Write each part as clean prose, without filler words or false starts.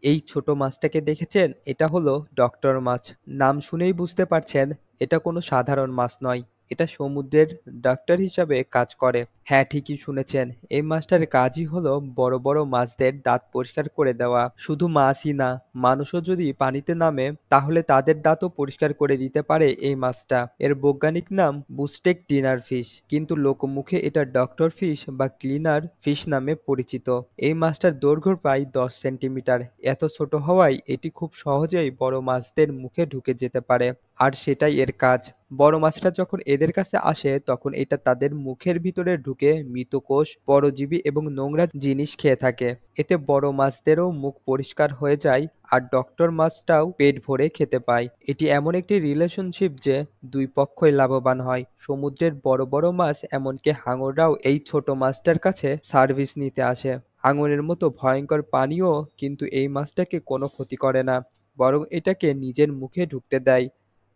এই ছোট মাছটাকে দেখেছেন? এটা হলো ডক্টর মাছ। নাম শুনেই বুঝতে পারছেন এটা কোনো সাধারণ মাছ নয়। এটা সমুদ্রের ডাক্তার হিসাবে কাজ করে। হ্যাঁ, ঠিকই শুনেছেন। এই মাছটার কাজই হলো বড় বড় মাছদের দাঁত পরিষ্কার করে দেওয়া। শুধু মাছই না, মানুষও যদি পানিতে নামে তাহলে তাদের দাঁতও পরিষ্কার করে দিতে পারে এই মাছটা। এর বৈজ্ঞানিক নাম বুস্টেক ডিনার ফিশ, কিন্তু লোকমুখে এটা ডক্টর ফিশ বা ক্লিনার ফিশ নামে পরিচিত। এই মাছটার দৈর্ঘ্য প্রায় 10 সেন্টিমিটার। এত ছোট হওয়ায় এটি খুব সহজেই বড় মাছদের মুখে ঢুকে যেতে পারে। আর সেটাই এর কাজ। বড় মাছটা যখন এদের কাছে আসে তখন এটা তাদের মুখের ভিতরে ঢুকে মৃত কোষ, পরজীবী এবং নোংরা জিনিস খেয়ে থাকে। এতে বড় মাছদেরও মুখ পরিষ্কার হয়ে যায় আর ডক্টর মাছটাও পেট ভরে খেতে পায়। এটি এমন একটি রিলেশনশিপ যে দুই পক্ষই লাভবান হয়। সমুদ্রের বড় বড় মাছ, এমনকি হাঙররাও এই ছোট মাছটার কাছে সার্ভিস নিতে আসে। হাঙরের মতো ভয়ঙ্কর প্রাণীও কিন্তু এই মাছটাকে কোনো ক্ষতি করে না, বরং এটাকে নিজের মুখে ঢুকতে দেয়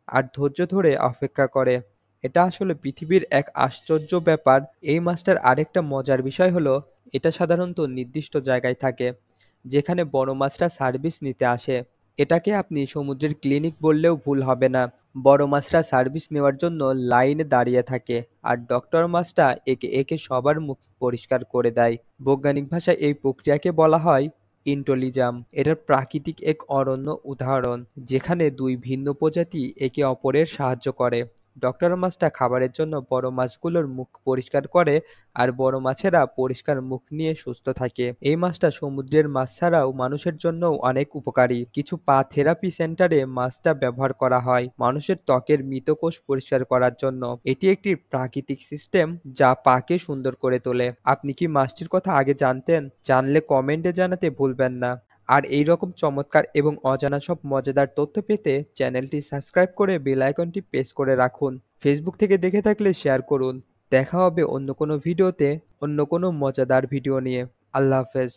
আর ধৈর্য ধরে অপেক্ষা করে। এটা আসলে পৃথিবীর এক আশ্চর্য ব্যাপার। এই মাছটার আরেকটা মজার বিষয় হলো এটা সাধারণত নির্দিষ্ট জায়গায় থাকে যেখানে বড় মাছরা সার্ভিস নিতে আসে। এটাকে আপনি সমুদ্রের ক্লিনিক বললেও ভুল হবে না। বড় মাছরা সার্ভিস নেওয়ার জন্য লাইনে দাঁড়িয়ে থাকে আর ডক্টর মাছটা একে একে সবার মুখ পরিষ্কার করে দেয়। বৈজ্ঞানিক ভাষায় এই প্রক্রিয়াকে বলা হয় ইন্টোলিজাম। এটার প্রাকৃতিক এক অনন্য উদাহরণ যেখানে দুই ভিন্ন প্রজাতি একে অপরের সাহায্য করে। ডক্টর মাছটা খাবারের জন্য বড় মাছগুলোর মুখ পরিষ্কার করে আর বড় মাছেরা পরিষ্কার মুখ নিয়ে সুস্থ থাকে। এই মাছটা সমুদ্রের মাছ ছাড়াও মানুষের জন্যও অনেক উপকারী। কিছু পা থেরাপি সেন্টারে মাছটা ব্যবহার করা হয় মানুষের ত্বকের মৃত কোষ পরিষ্কার করার জন্য। এটি একটি প্রাকৃতিক সিস্টেম যা পাকে সুন্দর করে তোলে। আপনি কি মাছটির কথা আগে জানতেন? জানলে কমেন্টে জানাতে ভুলবেন না। আর এই রকম চমৎকার এবং অজানা সব মজাদার তথ্য পেতে চ্যানেলটি সাবস্ক্রাইব করে বেল আইকনটি প্রেস করে রাখুন। ফেসবুক থেকে দেখে থাকলে শেয়ার করুন। দেখা হবে অন্য কোনো ভিডিওতে, অন্য কোনো মজাদার ভিডিও নিয়ে। আল্লাহ হাফেজ।